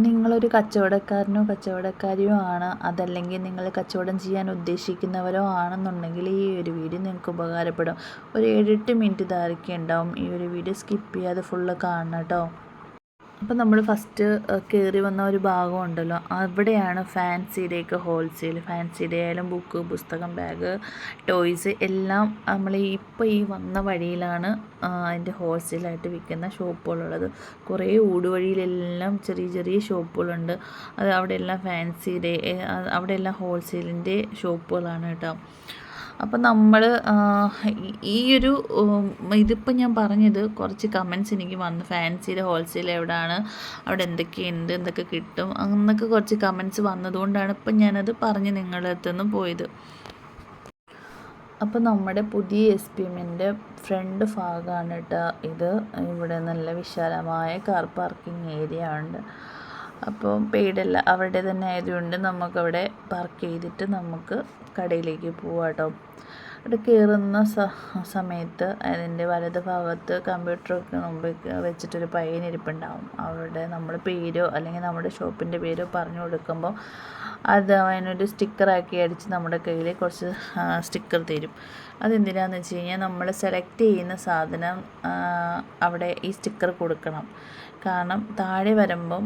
നിങ്ങളൊരു കച്ചവടക്കാരനോ കച്ചവടക്കാരിയോ ആണ്, അതല്ലെങ്കിൽ നിങ്ങൾ കച്ചവടം ചെയ്യാൻ ഉദ്ദേശിക്കുന്നവരോ ആണെന്നുണ്ടെങ്കിൽ ഈ ഒരു വീഡിയോ നിങ്ങൾക്ക് ഉപകാരപ്പെടും. ഒരു 7-8 മിനിറ്റ് ദൈർഘ്യം ഉണ്ടാവും. ഈ ഒരു വീഡിയോ സ്കിപ്പ് ചെയ്യാതെ ഫുള്ള് കാണണം കേട്ടോ. അപ്പോൾ നമ്മൾ ഫസ്റ്റ് കയറി വന്ന ഒരു ഭാഗം ഉണ്ടല്ലോ, അവിടെയാണ് ഫാൻസിയുടെയൊക്കെ ഹോൾസെയിൽ. ഫാൻസിയുടെ ആയാലും ബുക്ക്, പുസ്തകം, ബാഗ്, ടോയ്സ് എല്ലാം നമ്മൾ ഇപ്പോൾ ഈ വന്ന വഴിയിലാണ് അതിൻ്റെ ഹോൾസെയിലായിട്ട് വിൽക്കുന്ന ഷോപ്പുകളുള്ളത്. കുറേ ഊടുവഴിയിലെല്ലാം ചെറിയ ചെറിയ ഷോപ്പുകളുണ്ട്. അത് അവിടെയെല്ലാം ഫാൻസിയുടെ, അവിടെയെല്ലാം ഹോൾസെയിലിൻ്റെ ഷോപ്പുകളാണ് കേട്ടോ. അപ്പം നമ്മൾ ഈയൊരു ഇതിപ്പോൾ ഞാൻ പറഞ്ഞത് കുറച്ച് കമൻറ്റ്സ് എനിക്ക് വന്നു. ഫാൻസിയുടെ ഹോൾസെയിൽ എവിടെയാണ്, അവിടെ എന്തൊക്കെയുണ്ട്, എന്തൊക്കെ കിട്ടും എന്നൊക്കെ കുറച്ച് കമൻറ്റ്സ് വന്നതുകൊണ്ടാണ് ഇപ്പം ഞാനത് പറഞ്ഞ് നിങ്ങളുടെ അടുത്തുനിന്ന് പോയത്. അപ്പോൾ നമ്മുടെ പുതിയ SPMൻ്റെ ഫ്രണ്ട് ഭാഗമാണ് കേട്ടോ ഇത്. ഇവിടെ നല്ല വിശാലമായ കാർ പാർക്കിംഗ് ഏരിയ ഉണ്ട്. അപ്പോൾ പെയ്ഡല്ല, അവരുടെ തന്നെ ആയതുകൊണ്ട് നമുക്കവിടെ പാർക്ക് ചെയ്തിട്ട് നമുക്ക് കടയിലേക്ക് പോവാം കേട്ടോ. അവിടെ കയറുന്ന സമയത്ത് അതിൻ്റെ വലത് ഭാഗത്ത് കമ്പ്യൂട്ടറൊക്കെ മുമ്പിൽ വെച്ചിട്ടൊരു പയ്യനിരിപ്പുണ്ടാവും. അവിടെ നമ്മൾ പേരോ അല്ലെങ്കിൽ നമ്മുടെ ഷോപ്പിൻ്റെ പേരോ പറഞ്ഞു കൊടുക്കുമ്പോൾ അത് അതിനൊരു സ്റ്റിക്കറാക്കി അടിച്ച് നമ്മുടെ കയ്യിൽ കുറച്ച് സ്റ്റിക്കർ തരും. അതെന്തിനാന്ന് വെച്ച് കഴിഞ്ഞാൽ നമ്മൾ സെലക്ട് ചെയ്യുന്ന സാധനം അവിടെ ഈ സ്റ്റിക്കർ കൊടുക്കണം. കാരണം താഴെ വരുമ്പം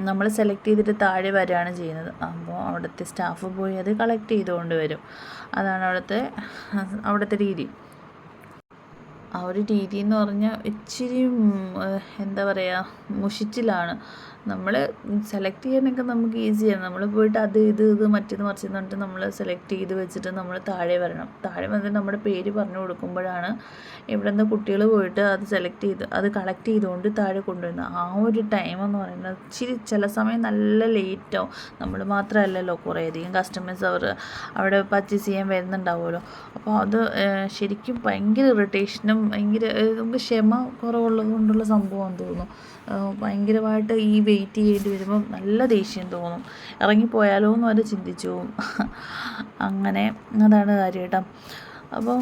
നമ്മൾ സെലക്ട് ചെയ്തിട്ട് താഴെ വരികയാണ് ചെയ്യുന്നത്. അപ്പോൾ അവിടുത്തെ സ്റ്റാഫ് പോയി അത് കളക്ട് ചെയ്തുകൊണ്ട് വരും. അതാണ് അവിടുത്തെ രീതി. ആ ഒരു രീതി എന്ന് പറഞ്ഞാൽ ഇച്ചിരി എന്താ പറയുക, മുഷിച്ചിലാണ്. നമ്മൾ സെലക്ട് ചെയ്യാനൊക്കെ നമുക്ക് ഈസിയാണ്. നമ്മൾ പോയിട്ട് അത് ഇത് മറ്റേത് മറിച്ചെന്ന് പറഞ്ഞിട്ട് നമ്മൾ സെലക്ട് ചെയ്ത് വെച്ചിട്ട് നമ്മൾ താഴെ വരണം. താഴെ വന്നിട്ട് നമ്മുടെ പേര് പറഞ്ഞു കൊടുക്കുമ്പോഴാണ് ഇവിടെ നിന്ന് കുട്ടികൾ പോയിട്ട് അത് സെലക്ട് ചെയ്ത് അത് കളക്ട് ചെയ്തുകൊണ്ട് താഴെ കൊണ്ടുവരുന്നത്. ആ ഒരു ടൈമെന്ന് പറയുന്നത് ഇച്ചിരി ചില സമയം നല്ല ലേറ്റാവും. നമ്മൾ മാത്രമല്ലല്ലോ, കുറേയധികം കസ്റ്റമേഴ്സ് അവിടെ പർച്ചേസ് ചെയ്യാൻ വരുന്നുണ്ടാവുമല്ലോ. അപ്പോൾ അത് ശരിക്കും ഭയങ്കര ഇറിറ്റേഷനും ഭയങ്കര നമുക്ക് ക്ഷമ കുറവുള്ളത് കൊണ്ടുള്ള സംഭവമാണെന്ന് തോന്നുന്നു. ഭയങ്കരമായിട്ട് ഈ വെയിറ്റ് ചെയ്യേണ്ടി വരുമ്പം നല്ല ദേഷ്യം തോന്നും. ഇറങ്ങിപ്പോയാലോ എന്ന് വരെ ചിന്തിച്ചു പോവും. അങ്ങനെ അതാണ് കാര്യം കേട്ടോ. അപ്പം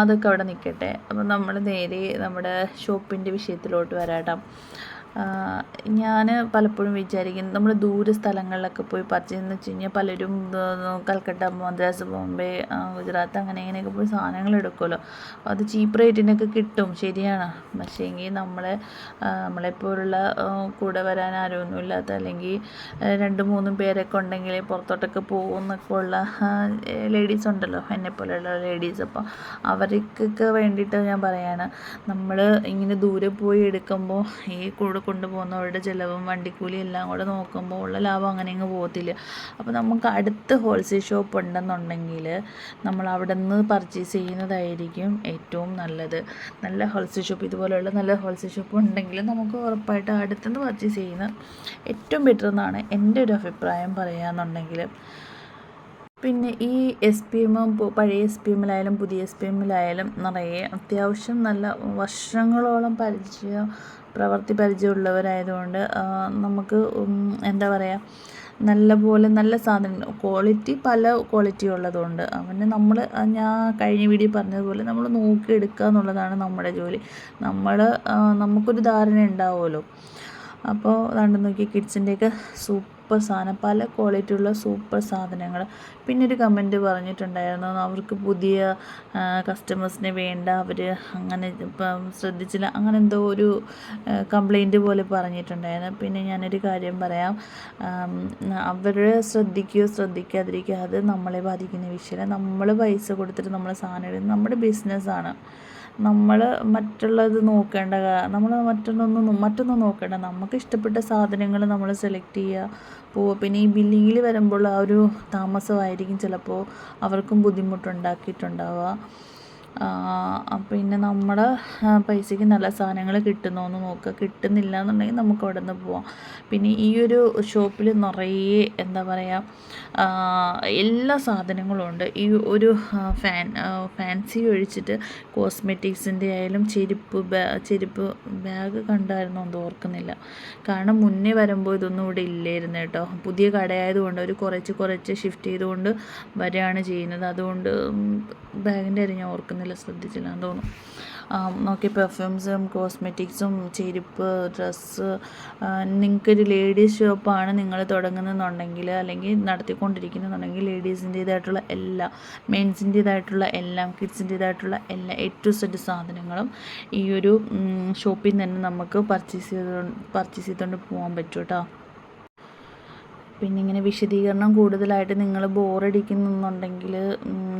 അതൊക്കെ അവിടെ നിൽക്കട്ടെ. അപ്പം നമ്മൾ നേരെ നമ്മുടെ ഷോപ്പിൻ്റെ വിഷയത്തിലോട്ട് വരാം കേട്ടോ. ഞാൻ പലപ്പോഴും വിചാരിക്കും, നമ്മൾ ദൂര സ്ഥലങ്ങളിലൊക്കെ പോയി പർച്ചേസ് എന്ന് വെച്ച് കഴിഞ്ഞാൽ പലരും കൽക്കട്ട, മദ്രാസ്, ബോംബെ, ഗുജറാത്ത് അങ്ങനെ ഇങ്ങനെയൊക്കെ പോയി സാധനങ്ങൾ എടുക്കുമല്ലോ. അത് ചീപ്പ് റേറ്റിനൊക്കെ കിട്ടും, ശരിയാണ്. പക്ഷേ എങ്കിൽ നമ്മളെപ്പോലുള്ള കൂടെ വരാൻ ആരൊന്നും ഇല്ലാത്ത, അല്ലെങ്കിൽ 2-3 പേരൊക്കെ ഉണ്ടെങ്കിൽ പുറത്തോട്ടൊക്കെ പോകുമെന്നൊക്കെ ഉള്ള ലേഡീസ് ഉണ്ടല്ലോ, എന്നെപ്പോലെയുള്ള ലേഡീസ്. അപ്പോൾ അവർക്കൊക്കെ വേണ്ടിയിട്ട് ഞാൻ പറയാണ്, നമ്മൾ ഇങ്ങനെ ദൂരെ പോയി എടുക്കുമ്പോൾ ഈ കൂടെ കൊണ്ടുപോകുന്നവരുടെ ചിലവും വണ്ടിക്കൂലി എല്ലാം കൂടെ നോക്കുമ്പോൾ ഉള്ള ലാഭം അങ്ങനെ അങ്ങ് പോകത്തില്ല. അപ്പോൾ നമുക്ക് അടുത്ത് ഹോൾസെയിൽ ഷോപ്പ് ഉണ്ടെന്നുണ്ടെങ്കിൽ നമ്മൾ അവിടെ നിന്ന് പർച്ചേസ് ചെയ്യുന്നതായിരിക്കും ഏറ്റവും നല്ലത്. നല്ല ഹോൾസെയിൽ ഷോപ്പ്, ഇതുപോലെയുള്ള നല്ല ഹോൾസെയിൽ ഷോപ്പ് ഉണ്ടെങ്കിൽ നമുക്ക് ഉറപ്പായിട്ട് അടുത്തുനിന്ന് പർച്ചേസ് ചെയ്യുന്ന ഏറ്റവും ബെറ്റർ എന്നാണ് എൻ്റെ ഒരു അഭിപ്രായം പറയുകയാണെന്നുണ്ടെങ്കിൽ. പിന്നെ ഈ SPM പഴയ SPMലായാലും പുതിയ SPMലായാലും നിറയെ അത്യാവശ്യം നല്ല വർഷങ്ങളോളം പ്രവൃത്തി പരിചയമുള്ളവരായതുകൊണ്ട് നമുക്ക് എന്താ പറയുക, നല്ല സാധനം ക്വാളിറ്റി, പല ക്വാളിറ്റി ഉള്ളതുകൊണ്ട് ഞാൻ കഴിഞ്ഞ വീഡിയോ പറഞ്ഞതുപോലെ നമ്മൾ നോക്കിയെടുക്കുക എന്നുള്ളതാണ് നമ്മുടെ ജോലി. നമുക്കൊരു ധാരണ ഉണ്ടാവുമല്ലോ. അപ്പോൾ അതുകൊണ്ട് നോക്കി കിഡ്സിൻ്റെയൊക്കെ സൂപ്പർ സാധനം, പല ക്വാളിറ്റിയുള്ള സൂപ്പർ സാധനങ്ങൾ. പിന്നെ ഒരു കമൻറ്റ് പറഞ്ഞിട്ടുണ്ടായിരുന്നു, അവർക്ക് പുതിയ കസ്റ്റമേഴ്സിനെ വേണ്ട, അവർ അങ്ങനെ ഇപ്പം ശ്രദ്ധിച്ചില്ല, അങ്ങനെ എന്തോ ഒരു കംപ്ലൈൻറ്റ് പോലെ പറഞ്ഞിട്ടുണ്ടായിരുന്നു. പിന്നെ ഞാനൊരു കാര്യം പറയാം, അവർ ശ്രദ്ധിക്കാതിരിക്കുക അത് നമ്മളെ ബാധിക്കുന്ന വിഷയമല്ല. നമ്മൾ പൈസ കൊടുത്തിട്ട് നമ്മൾ സാധനം എടുക്കുന്നത് നമ്മുടെ ബിസിനസ്സാണ്. നമ്മൾ മറ്റുള്ളത് നോക്കേണ്ട, നമ്മൾ മറ്റൊന്നും നോക്കേണ്ട. നമുക്ക് ഇഷ്ടപ്പെട്ട സാധനങ്ങൾ നമ്മൾ സെലക്ട് പോവുക. പിന്നെ ഈ ബില്ലിങ്ങിൽ വരുമ്പോൾ ആ ഒരു താമസമായിരിക്കും ചിലപ്പോൾ അവർക്കും ബുദ്ധിമുട്ടുണ്ടാക്കിയിട്ടുണ്ടാവുക. പിന്നെ നമ്മുടെ പൈസയ്ക്ക് നല്ല സാധനങ്ങൾ കിട്ടുന്നോ എന്ന് നോക്കുക. കിട്ടുന്നില്ല എന്നുണ്ടെങ്കിൽ നമുക്ക് അവിടെ നിന്ന് പോവാം. പിന്നെ ഈ ഒരു ഷോപ്പിൽ നിറയെ എന്താ പറയുക, എല്ലാ സാധനങ്ങളും ഉണ്ട്. ഈ ഒരു ഫാൻസി ഒഴിച്ചിട്ട് കോസ്മെറ്റിക്സിൻ്റെ ആയാലും ചെരുപ്പ് ബാഗ് കണ്ടായിരുന്നു എന്ന് ഓർക്കുന്നില്ല. കാരണം മുന്നേ വരുമ്പോൾ ഇതൊന്നും ഇവിടെ ഇല്ലായിരുന്നു കേട്ടോ. പുതിയ കടയായതുകൊണ്ട് അവർ കുറച്ച് ഷിഫ്റ്റ് ചെയ്തുകൊണ്ട് വരികയാണ് ചെയ്യുന്നത്. അതുകൊണ്ട് ബാഗിൻ്റെ കാര്യം ഞാൻ ഓർക്കുന്നില്ല, ശ്രദ്ധിച്ചില്ല എന്ന് തോന്നുന്നു. നോക്കി പെർഫ്യൂംസും കോസ്മെറ്റിക്സും ചെരുപ്പ് ഡ്രസ്സ് നിങ്ങൾക്കൊരു ലേഡീസ് ഷോപ്പാണ് നിങ്ങൾ തുടങ്ങുന്നതെന്നുണ്ടെങ്കിൽ അല്ലെങ്കിൽ നടത്തിക്കൊണ്ടിരിക്കുന്നുണ്ടെങ്കിൽ ലേഡീസിൻ്റേതായിട്ടുള്ള എല്ലാ മെൻസിൻ്റേതായിട്ടുള്ള എല്ലാം കിഡ്സിൻ്റേതായിട്ടുള്ള എല്ലാ A to Z സാധനങ്ങളും ഈ ഒരു ഷോപ്പിൽ നിന്ന് തന്നെ നമുക്ക് പർച്ചേസ് ചെയ്തുകൊണ്ട് പോകാൻ പറ്റും കേട്ടോ. പിന്നെ ഇങ്ങനെ വിശദീകരണം കൂടുതലായിട്ട് നിങ്ങൾ ബോറടിക്കുന്നുണ്ടെങ്കിൽ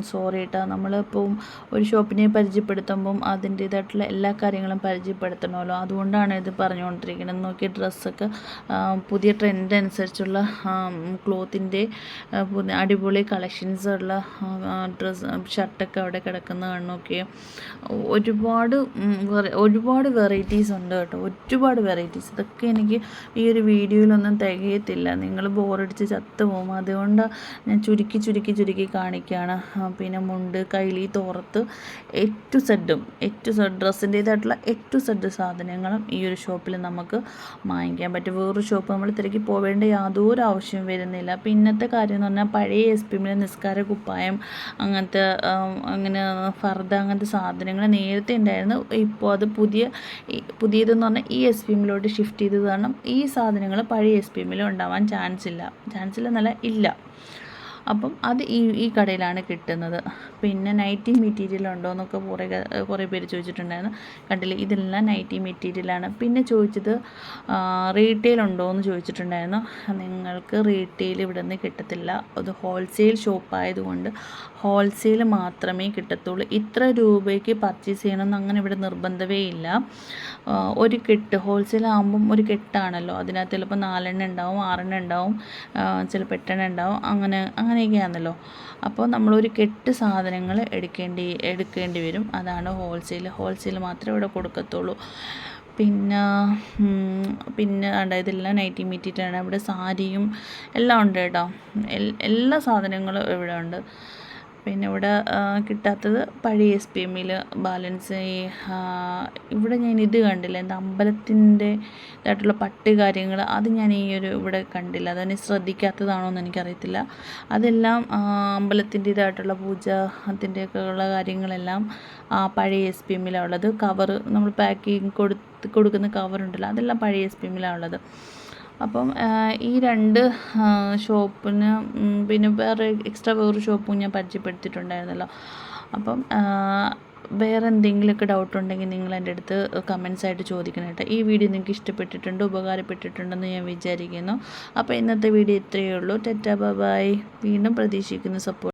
സോറി കേട്ടോ. നമ്മളിപ്പം ഒരു ഷോപ്പിനെ പരിചയപ്പെടുത്തുമ്പം അതിൻ്റേതായിട്ടുള്ള എല്ലാ കാര്യങ്ങളും പരിചയപ്പെടുത്തണമല്ലോ, അതുകൊണ്ടാണ് ഇത് പറഞ്ഞുകൊണ്ടിരിക്കുന്നത്. നോക്കിയ ഡ്രസ്സൊക്കെ പുതിയ ട്രെൻഡ് അനുസരിച്ചുള്ള ക്ലോത്തിൻ്റെ അടിപൊളി കളക്ഷൻസ് ഉള്ള ഷർട്ടൊക്കെ അവിടെ കിടക്കുന്നതാണ്. നോക്കിയേ, ഒരുപാട് വെറൈറ്റീസ് ഉണ്ട് കേട്ടോ, ഒരുപാട് വെറൈറ്റീസ്. ഇതൊക്കെ എനിക്ക് ഈ ഒരു വീഡിയോയിലൊന്നും തികയത്തില്ല, നിങ്ങൾ ബോറടിച്ച് ചത്തുപോകും. അതുകൊണ്ട് ഞാൻ ചുരുക്കി കാണിക്കുകയാണ്. പിന്നെ മുണ്ട്, കൈലി, തോർത്ത്, A to Z ഡ്രസ്സിൻ്റേതായിട്ടുള്ള A to Z സാധനങ്ങളും ഈ ഒരു ഷോപ്പിൽ നമുക്ക് വാങ്ങിക്കാൻ പറ്റും. വേറൊരു ഷോപ്പ് നമ്മൾ തിരക്കി പോവേണ്ട യാതൊരു ആവശ്യവും വരുന്നില്ല. പിന്നത്തെ കാര്യം എന്ന് പറഞ്ഞാൽ പഴയ SPMലെ നിസ്കാര കുപ്പായം അങ്ങനെ ഫർദ അങ്ങനത്തെ സാധനങ്ങൾ നേരത്തെ ഉണ്ടായിരുന്നു. ഇപ്പോൾ അത് പുതിയതെന്ന് പറഞ്ഞാൽ ഈ SPMലോട്ട് ഷിഫ്റ്റ് ചെയ്തത് കാരണം ഈ സാധനങ്ങൾ പഴയ SPMൽ ഉണ്ടാവാൻ ചാൻസ് ഇല്ല ഇല്ല. അപ്പം അത് ഈ കടയിലാണ് കിട്ടുന്നത്. പിന്നെ നൈറ്റി മെറ്റീരിയൽ ഉണ്ടോ എന്നൊക്കെ കുറേ പേര് ചോദിച്ചിട്ടുണ്ടായിരുന്നു. കണ്ടില്ലേ, ഇതെല്ലാം നൈറ്റി മെറ്റീരിയലാണ്. പിന്നെ ചോദിച്ചത് റീറ്റെയിൽ ഉണ്ടോ എന്ന് ചോദിച്ചിട്ടുണ്ടായിരുന്നു. നിങ്ങൾക്ക് റീറ്റെയിൽ ഇവിടെ നിന്ന് കിട്ടത്തില്ല. അത് ഹോൾസെയിൽ ഷോപ്പായതുകൊണ്ട് ഹോൾസെയിൽ മാത്രമേ കിട്ടത്തുള്ളൂ. ഇത്ര രൂപയ്ക്ക് പർച്ചേസ് ചെയ്യണമെന്ന് അങ്ങനെ ഇവിടെ നിർബന്ധമേ ഇല്ല. ഒരു കെട്ട് ഹോൾസെയിൽ ആകുമ്പം ഒരു കെട്ടാണല്ലോ, അതിനകത്ത് ചിലപ്പോൾ 4 എണ്ണം ഉണ്ടാവും, 6 എണ്ണം ഉണ്ടാവും, ചിലപ്പോൾ 8 എണ്ണം ഉണ്ടാവും, അങ്ങനെയൊക്കെയാണല്ലോ. അപ്പോൾ നമ്മളൊരു കെട്ട് സാധനങ്ങൾ എടുക്കേണ്ടി വരും. അതാണ് ഹോൾസെയിൽ മാത്രമേ ഇവിടെ കൊടുക്കത്തുള്ളൂ. പിന്നെ ഇതെല്ലാം നൈറ്റി മെറ്റീരിയലാണ്. ഇവിടെ സാരിയും എല്ലാം ഉണ്ട് കേട്ടോ, എല്ലാ സാധനങ്ങളും ഇവിടെ ഉണ്ട്. പിന്നെ ഇവിടെ കിട്ടാത്തത് പഴയ SPMൽ ബാലൻസ്. ഇവിടെ ഞാൻ ഇത് കണ്ടില്ല, എന്താ അമ്പലത്തിൻ്റെ ഇതായിട്ടുള്ള പട്ട് കാര്യങ്ങൾ, അത് ഞാൻ ഇവിടെ കണ്ടില്ല. അതിനെ ശ്രദ്ധിക്കാത്തതാണോ എന്ന് എനിക്കറിയത്തില്ല. അതെല്ലാം അമ്പലത്തിൻ്റെ ഇതായിട്ടുള്ള പൂജ അതിൻ്റെയൊക്കെ ഉള്ള കാര്യങ്ങളെല്ലാം പഴയ SPMലാണ് ഉള്ളത്. കവറ് നമ്മൾ പാക്കിങ് കൊടുക്കുന്ന കവറുണ്ടല്ലോ, അതെല്ലാം പഴയ SPMലാണ് ഉള്ളത്. അപ്പം ഈ 2 ഷോപ്പിന് പിന്നെ വേറൊരു ഷോപ്പും ഞാൻ പരിചയപ്പെടുത്തിയിട്ടുണ്ടായിരുന്നല്ലോ. അപ്പം വേറെ എന്തെങ്കിലുമൊക്കെ ഡൗട്ട് ഉണ്ടെങ്കിൽ നിങ്ങൾ എൻ്റെ അടുത്ത് കമൻസ് ആയിട്ട് ചോദിക്കണം കേട്ടോ. ഈ വീഡിയോ നിങ്ങൾക്ക് ഇഷ്ടപ്പെട്ടിട്ടുണ്ട്, ഉപകാരപ്പെട്ടിട്ടുണ്ടെന്ന് ഞാൻ വിചാരിക്കുന്നു. അപ്പോൾ ഇന്നത്തെ വീഡിയോ ഇത്രയേ ഉള്ളൂ. Tata bye. വീണ്ടും പ്രതീക്ഷിക്കുന്നു സപ്പോർട്ട്.